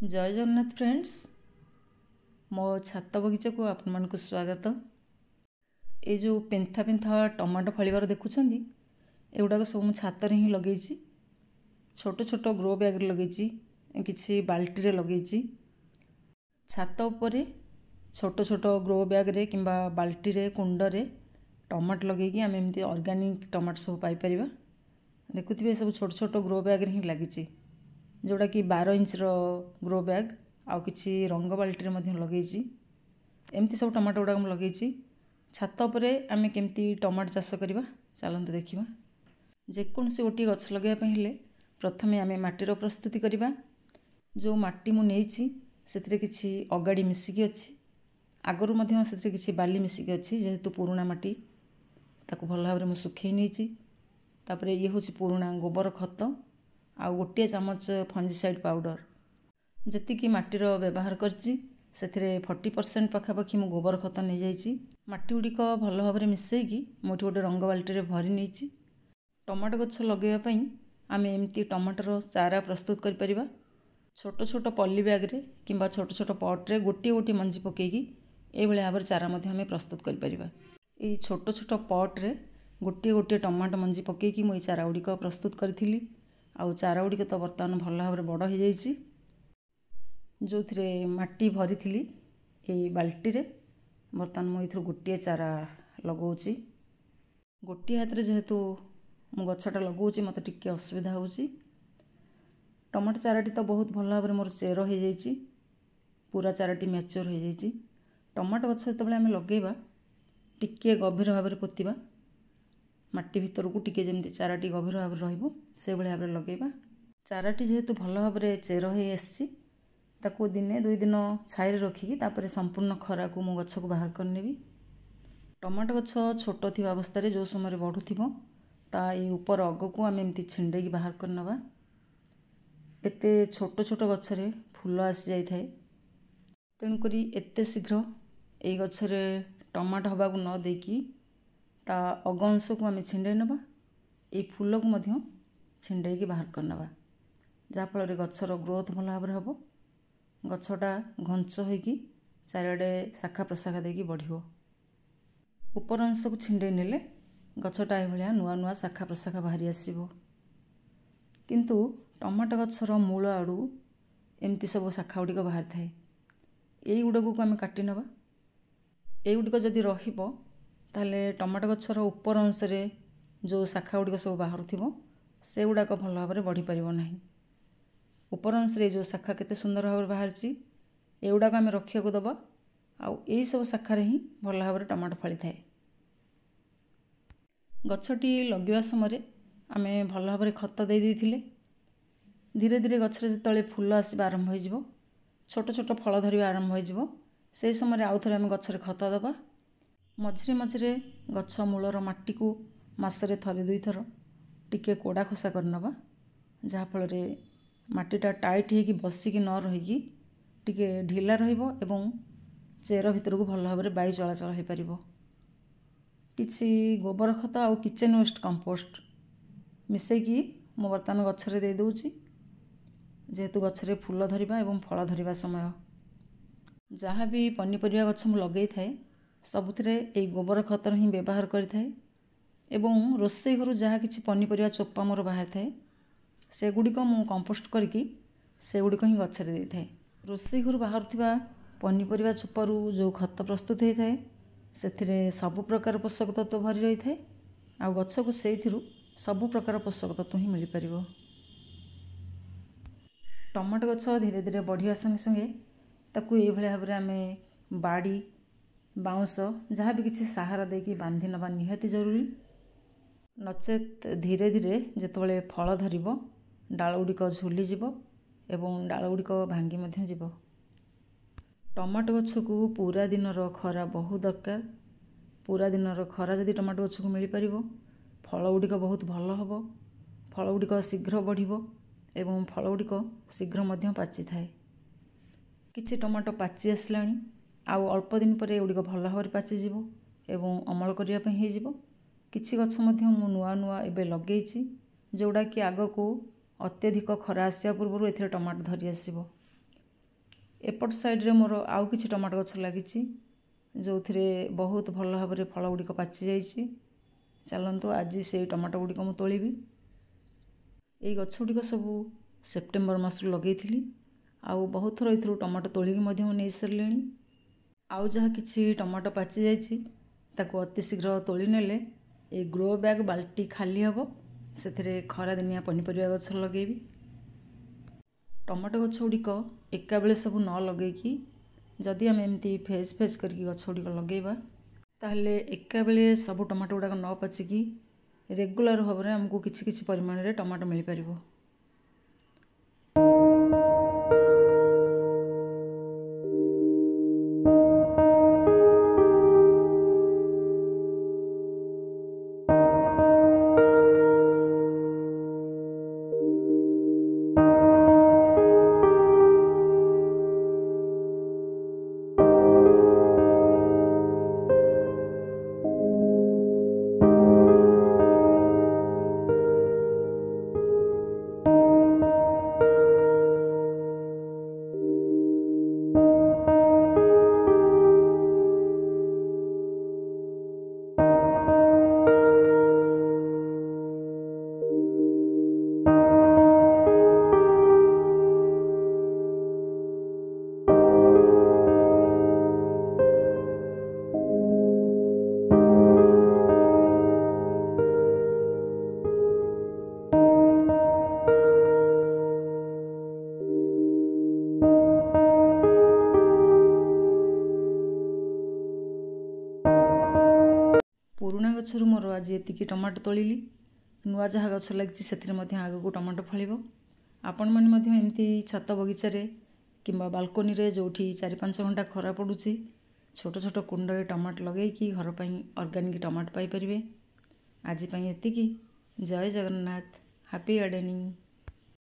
जय जगन्नाथ फ्रेंड्स, मो छात बगीचा को आपण मानक स्वागत। ये जो पेंथा पेंथा टमाटो फलिबार देखुछंदी एगुड़ाक सब छात ही लगे, छोट छोट ग्रो बैग लगे, किसी बाल्टी रे लगे। छात उपरे छोट छोट ग्रो बैग रे किंबा बाल्टी रे कुंड रे टमाटो लगे आम एमती ऑर्गेनिक टमाटो सब पाई परिबा। देखुथिबे सब छोट छोट ग्रो बैग रे ही लागिछि, जोड़ा कि 12 इंच रो ग्रो बैग आउ किछि रंग बाल्टी रे लगे। एमती सब टमाटो गुड़ा लगे। छात उपरे आमे केमती टमाटो चाष करवा चलते देखा। जेकोसी गोटे गछ लगे हेले प्रथमे आमे माटीर प्रस्तुति करवा। जो माटी मु नेइछि सेतिरे किछि अगाड़ी मिसिकी अछि, आगरु मध्य सेतिरे किछि बाली मिसिकी अछि। जेहेतु पुराना माटी ताकू भल भाव में सुखई नहीं। तापरे ये हूँ पुराना गोबर खत आ गोटे चामच फंजीसाइड पाउडर जी माटीर व्यवहार करछि। 40% पाखापाखि मु गोबर खत नहीं जाइछि। माटी गुड़िक भल भाव में मिसईकी मुझे गोटे रंग बाल्टी रे भरी नहीं। टमाटो गछ लगेवाई आम एमती टमाटर चारा प्रस्तुत कर। छोट छोट पॉली बैग रे किंबा छोट छोट पट रे गोटे गोटे मंजी पकईकी ये भाव चारा आम प्रस्तुत कर। छोट छोट पट रे गोटे गोटे टमाटो मंजी पकईकी मुझे चारा गुड़िक प्रस्तुत करी। आउ चारा गुड़िक तो बर्तमान भल भाव में बड़ हो जाइए। जो थे माटी भरी थी ये बाल्टी रे बर्तमान मुझे गोटे चारा लगौची। गोटे हाथ रे जेहेतु मु गछटा लगौची मत टिके असुविधा होची। टमाटो चाराटी तो बहुत भल भाव में मोर चेर हो जाइए, पूरा चाराटी मैच्योर हो जाइए। टमाटो गछ जो आम लगेबा टिके गभीर भाव में पोतिबा, माटी भितर को टिके जमी चाराटी गभीर भाव में से भाव में लगेबा। चाराटी जेहेतु भल भाव में चेर हो आसी ताकू दिने 2 दिन छाई रखिकी तापर संपूर्ण खरा को मो गछ को बाहर करनेबी। टमाटो गछ छोट थी अवस्था जो समय बढ़ुथिबो ता ये ऊपर अग को आम एमती छिंडेकी बाहर करनबा। एते छोट छोट गछरे फूल आसी जाई थाए, तेणुकरी एते शीघ्र ये गछरे टमाटो हवा को न देकी ता अग अंश को आम छिंडे नबा। ये फूल को मध्य छिंडेकी बाहर करनबा, जाफल गछर ग्रोथ भल भाव में हम। गछटा घंच होगी चारिड़े शाखा प्रशाखा देकी बढ़िबो। ऊपर अंश को छिंडे नेले गछटा ये नुआ नुआ शाखा प्रशाखा बाहरी आसीबो। किंतु टमाटो गछर मूल आड़ू एमती सब शाखा गुड़िक बाहर थाए। यही गुड़क को आम काटी नबा। यही गुड़िक जदि रहिबो ताले टमाटो गछर ऊपर अंश रे जो शाखा गुड़िक सब बाहर थिबो से गुड़ाक भल भाव में बढ़ी पारिबो नाही। ऊपर अंश रे जो शाखा केते सुंदर भाव में बाहर ये गुड़ाक आम रखिया को दबा। आउ यही सब शाखार ही भल भाव में टमाटो फली थाए। गछटी लगवा समय आम भल भाव में खत दे देथिले। धीरे धीरे गछरे जिते फूल आसवा आरंभ हो, छोट छोट फल धरवा आरंभ हो, से समय आउ थे आम गछरे खत दबा। मझिरे मझिरे गछ मूलर माटी को मासरे थरे 2 थर टिके कोड़ा खोसा करनबा, जहाँफल माटीटा टाइट होगी बसिकी न रहीकि टिके ढिला रहिबो एवं चेर भितर को भल भाव में वायु चलाचल हो पारिबो। किछि गोबर खत आउ किचेन वेस्ट कंपोस्ट मिसेकी मो बर्तमान गछरे दे दउची। जेहेतु गछरे फूल धरिबा एवं फल धरिबा समय जहाँ भी पनीपरिया गछ मु लगे थाए सबुथिरे ए गोबर खतर ही व्यवहार करिथाए। एवं रोषेई घर जहाँ किछि पनीपरिया चोपा मोर बाहर थाए से गुड़िक मु कंपोस्ट करके से गुड़िक ही गछरे दे थाए। रोषेई घर बाहर थिबा पनीपरिया चोपारू जो खत प्रस्तुत होता है से सबु प्रकार पोषक तत्व भरी रही थाए। आ गछ को से सबु प्रकार पोषक तत्व ही मिल पारिबो। टमाटो गछ धीरे धीरे बढ़िया संगे संगे ताकू ये भाव में आम बाड़ी बाउंस जहाँ भी किसी सहारा देकी बांधी नबा निहाती जरूरी। नचेत धीरे धीरे जितेबाला फल धरिबो डाल गुड़िक झुली जीवो एवं डाल गुड़िक भांगी मध्य जीवो। टमाटो गछ को पूरा दिनर खरा बहुत दरकार। पूरा दिनर खरा जदि टमाटो गछ को मिल पारिबो फल गुड़िक बहुत भल हम। फल गुड़िक शीघ्र बढ़िबो एवं फल गुड़िक शीघ्र मध्य पाची थाए। किछि टमाटो पाची आसलानी आउ अल्प दिन पर एगुड़िक भल भाव में पाची जीवो एवं अमल करिया पई हे जीवो। किछि गछ मध्य मु नुआ नुआ एबे लगेइछि जोड़ा कि आग को अत्यधिक खरा आसिया पूर्व एथिरे टमाटो धरी आसीबो। एपट साइड्रे मोर आउ किछि टमाटो गछ लागिछि जोथिरे बहुत भल भाବରେ फल गुड़िक पाचि जाइछि। चलतु आज से टमाटो गुड़िक मु तोलिबी। ये गछ गुड़िक सबू सेप्टेम्बर मासरू लगेइथिली आउ बहुत थर एथुरु टमाटो तोलिकी मध्य नहीं सारिलेणी। आउ जहाँ किछि टमाटो पाचि जाइछि ताकू अति शीघ्र तोली नेले ए ग्रो बैग बाल्टी खाली हबो। सेथिरे खरा दिनिया पनीपरिया गछ लगेबी। टमाटो गछ गुड़िक एका बेले सब न लगेकी जदि आम एमती फेज फेज करके गछ गुड़िक लगेबा ताहले एका बेले सब टमाटो गुड़ाक न पाचिकी रेगुलर भाव में आमको किछि किछि परिमाण रे टमाटो मिल पारिबो। पुराणा गछरु मोर आज एतिकी टमाटो तोलिली। नुआ जहाँ गछ लगी से आगू टमाटो फल। आपण मैंने एमती छात बगीचारे किंबा बाल्कनी रे जोठी 4-5 घंटा खरा पड़ुची छोट छोट कुंडे टमाटो लगेकी घर पर ऑर्गेनिक टमाटो पाई परिबे। आज एतिकी। जय जगन्नाथ। Happy gardening.